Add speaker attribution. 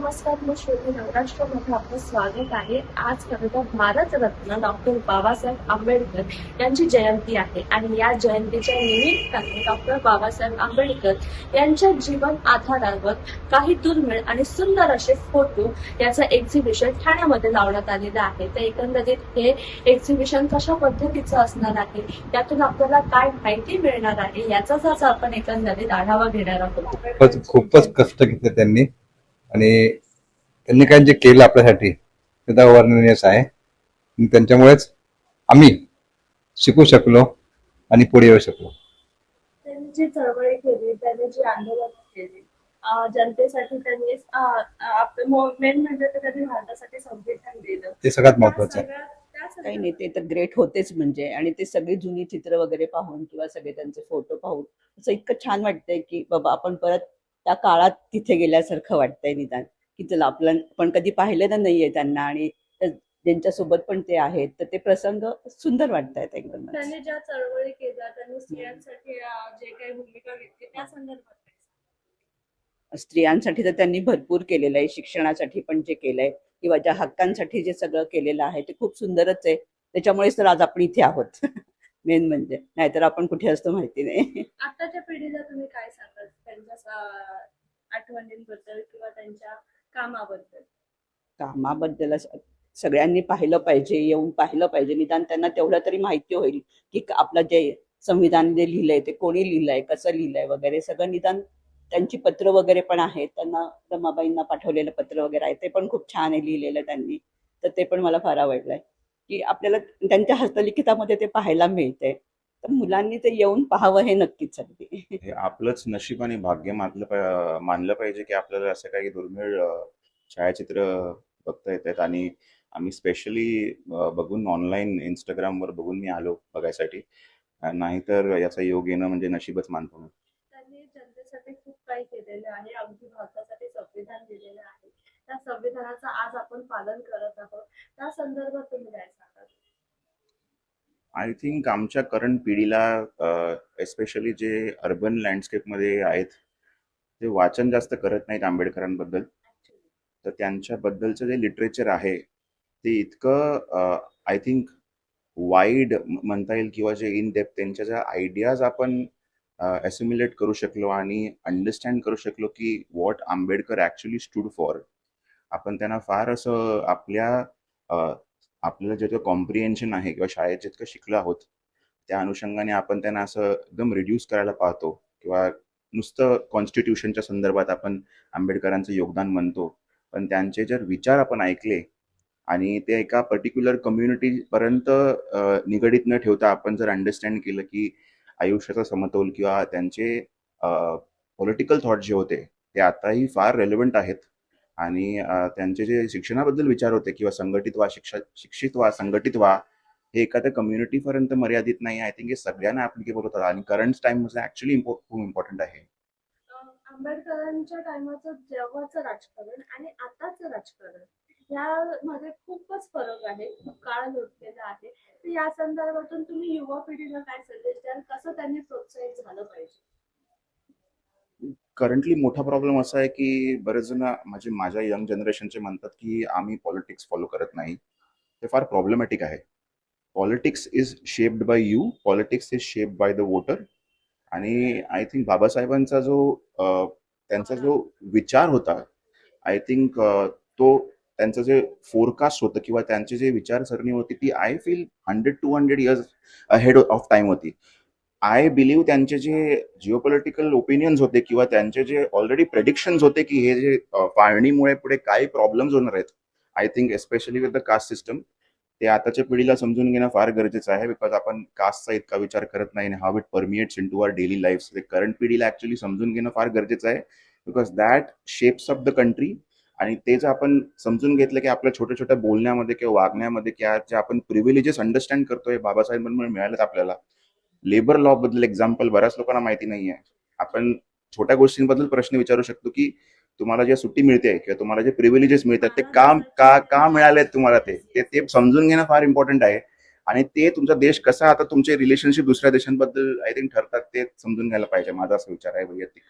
Speaker 1: नमस्कार, मी श्रुती नवराष्ट्रमध्ये आपलं स्वागत आहे. आज खरं तर भारतरत्न डॉक्टर बाबासाहेब आंबेडकर यांची जयंती आहे आणि या जयंतीच्या निमित्ताने डॉक्टर बाबासाहेब आंबेडकर यांच्या जीवन आधारावर काही दुर्मिळ आणि सुंदर असे फोटो याचं एक्झिबिशन ठाण्यामध्ये लावण्यात आलेलं आहे. तर एकंदरीत हे एक्झिबिशन कशा पद्धतीचं असणार आहे, त्यातून आपल्याला काय माहिती मिळणार आहे, याचाच आज आपण एकंदरीत आढावा घेणार आहोत.
Speaker 2: खूपच कष्ट घेतले त्यांनी आणि त्यांनी काय जे केलं आपल्यासाठी ते तर अवर्णनीयच आहे. त्यांच्यामुळेच आम्ही शिकू शकलो आणि पुढे येऊ शकलो.
Speaker 1: त्यांनी जी चळवळी केली, त्यांनी जी आंदोलन केली, जनतेसाठी त्यांनी मेन म्हणजे त्यांनी भारतासाठी संविधान दिलं.
Speaker 2: ते सगळ्यात महत्वाचं आहे.
Speaker 3: काही नाही, ते तर ग्रेट होतेच म्हणजे. आणि ते सगळी जुनी चित्र वगैरे पाहून किंवा सगळे त्यांचे फोटो पाहून असं इतकं छान वाटतंय की बाबा आपण परत त्या काळात तिथे गेल्यासारखं वाटतंय. निदान की चला आपलं पण कधी पाहिलेलं नाहीये त्यांना आणि ज्यांच्यासोबत पण ते आहेत तर ते प्रसंग सुंदर वाटतायत एकदम.
Speaker 1: त्यांनी ज्या चळवळी केल्या, त्यांनी स्त्रियांसाठी जे काही भूमिका घेतली त्या संदर्भात
Speaker 3: स्त्रियांसाठी तर त्यांनी भरपूर केलेलं आहे, शिक्षणासाठी पण जे केलंय किंवा ज्या हक्कांसाठी जे सगळं केलेलं आहे ते खूप सुंदरच आहे. त्याच्यामुळेच तर आज आपण इथे आहोत. मेन म्हणजे, नाहीतर आपण कुठे असतो माहिती नाही.
Speaker 1: आताच्या पिढीला तुम्ही काय सांगाल त्यांच्या आठवणींबद्दल किंवा त्यांच्या कामाबद्दल?
Speaker 3: कामाबद्दल सगळ्यांनी पाहिलं पाहिजे, येऊन पाहिलं पाहिजे. निदान त्यांना तेवढं तरी माहिती होईल की आपलं जे संविधान जे लिहिलंय ते कोणी लिहिलंय, कसं लिहिलंय वगैरे सगळं. निदान त्यांची पत्र वगैरे पण आहेत, त्यांना रमाबाईंना पाठवलेलं पत्र वगैरे आहे, ते पण खूप छान आहे लिहिलेलं त्यांनी. तर ते पण मला फार आवडलंय की आपल्याला त्यांच्या हस्तलिखितामध्ये ते पाहायला मिळतंय. तर मुलांनी ते येऊन पाहावं हे नक्कीच अगदी.
Speaker 4: हे आपलंच नशीब आणि भाग्य मानलं पाहिजे की आपल्याला असं काही दुर्मिळ छायाचित्र बघता येत आहेत. आणि आम्ही स्पेशली बघून ऑनलाईन इंस्टाग्रामवर बघून मी आलो बघायसाठी. नाहीतर याचा योग येणं म्हणजे नशीबच मानतो मी.
Speaker 1: त्यांनी जनतेसाठी खूप काही केलेलं आहे, अगदी भारतासाठी संविधान दिलेलं आहे. त्या संविधानाचं आज आपण पालन करत आहोत. त्या संदर्भात तुम्ही काय सांगाल?
Speaker 4: आय थिंक आमच्या करंट पिढीला एस्पेशली जे अर्बन लँडस्केपमध्ये आहेत ते वाचन जास्त करत नाहीत आंबेडकरांबद्दल. तर त्यांच्याबद्दलचं जे लिटरेचर आहे ते इतकं आय थिंक वाईड म्हणता येईल किंवा जे इन डेप्थ त्यांच्या ज्या आयडियाज आपण ॲसिम्युलेट करू शकलो आणि अंडरस्टँड करू शकलो की what Ambedkar actually stood for. आपण त्यांना फार असं आपल्याला जे कॉम्प्रिहेन्शन आहे किंवा शाळेत जितकं शिकलो आहोत त्या अनुषंगाने आपण त्यांना असं एकदम रिड्यूस करायला पाहतो किंवा नुसतं कॉन्स्टिट्यूशनच्या संदर्भात आपण आंबेडकरांचं योगदान म्हणतो. पण त्यांचे जर विचार आपण ऐकले आणि ते एका पर्टिक्युलर कम्युनिटीपर्यंत निगडीत न ठेवता आपण जर अंडरस्टँड केलं की आयुष्याचा समतोल किंवा त्यांचे पॉलिटिकल थॉट जे होते ते आताही फार रेलेव्हंट आहेत. आणि त्यांचे जे शिक्षणाबद्दल विचार होते किंवा शिक्षित व्हा, संघटित व्हा, हे एखाद्या कम्युनिटीपर्यंत मर्यादित नाही. आय थिंक हे सगळ्यांना ऍप्लिकेबल होतात आणि करंट टाइममध्ये ऍक्च्युली खूप इम्पॉर्टंट आहे.
Speaker 1: आंबेडकरांच्या टायमाचं जेव्हाचं राजकारण आणि आताचं राजकारण यामध्ये खूपच फरक आहे, खूप काळ लोटलेला आहे. तर या संदर्भातून तुम्ही युवा पिढीला काय संदेश द्याल, कसं त्यांनी प्रोत्साहित झालं पाहिजे?
Speaker 4: करंटली मोठा प्रॉब्लेम असा आहे की बरेच जण माझ्या यंग जनरेशनचे म्हणतात की आम्ही पॉलिटिक्स फॉलो करत नाही. ते फार प्रॉब्लेमॅटिक आहे. Politics is shaped by you, politics is shaped by the voter. आणि आय थिंक बाबासाहेबांचा त्यांचा जो विचार होता, आय थिंक तो त्यांचं जे फोरकास्ट होतं किंवा त्यांची जे विचारसरणी होती ती I feel 100-200 years ahead of time होती. आय बिलीव्ह त्यांचे जे जिओपॉलिटिकल ओपिनियन्स होते किंवा त्यांचे जे ऑलरेडी प्रेडिक्शन्स होते की हे जे फाळणीमुळे पुढे काय प्रॉब्लेम्स होणार आहेत, I think especially with the caste system, ते आताच्या पिढीला समजून घेणं फार गरजेचं आहे. बिकॉज आपण कास्टचा इतका विचार करत नाही, how it permeates into our daily life. ते करंट पिढीला ऍक्च्युली समजून घेणं फार गरजेचं आहे. Because that shapes up the country. आणि ते जर आपण समजून घेतलं की आपल्या छोट्या छोट्या बोलण्यामध्ये किंवा वागण्यामध्ये किंवा जे आपण प्रिव्हिलेजेस अंडरस्टँड करतोय बाबासाहेबांमुळे मिळालेत आपल्याला. लेबर लॉ बद्दल एक्झाम्पल बऱ्याच लोकांना माहिती नाहीये. आपण छोट्या गोष्टींबद्दल प्रश्न विचारू शकतो की तुम्हाला जे सुट्टी मिळते किंवा तुम्हाला जे प्रिव्हिलेजेस मिळतात ते का मिळाले तुम्हाला, ते समजून घेणं फार इम्पॉर्टंट आहे. आणि ते तुमचा देश कसा आता तुमचे रिलेशनशिप दुसऱ्या देशांबद्दल आय थिंक ठरतात ते समजून घ्यायला पाहिजे. माझा असा विचार आहे वैयक्तिक.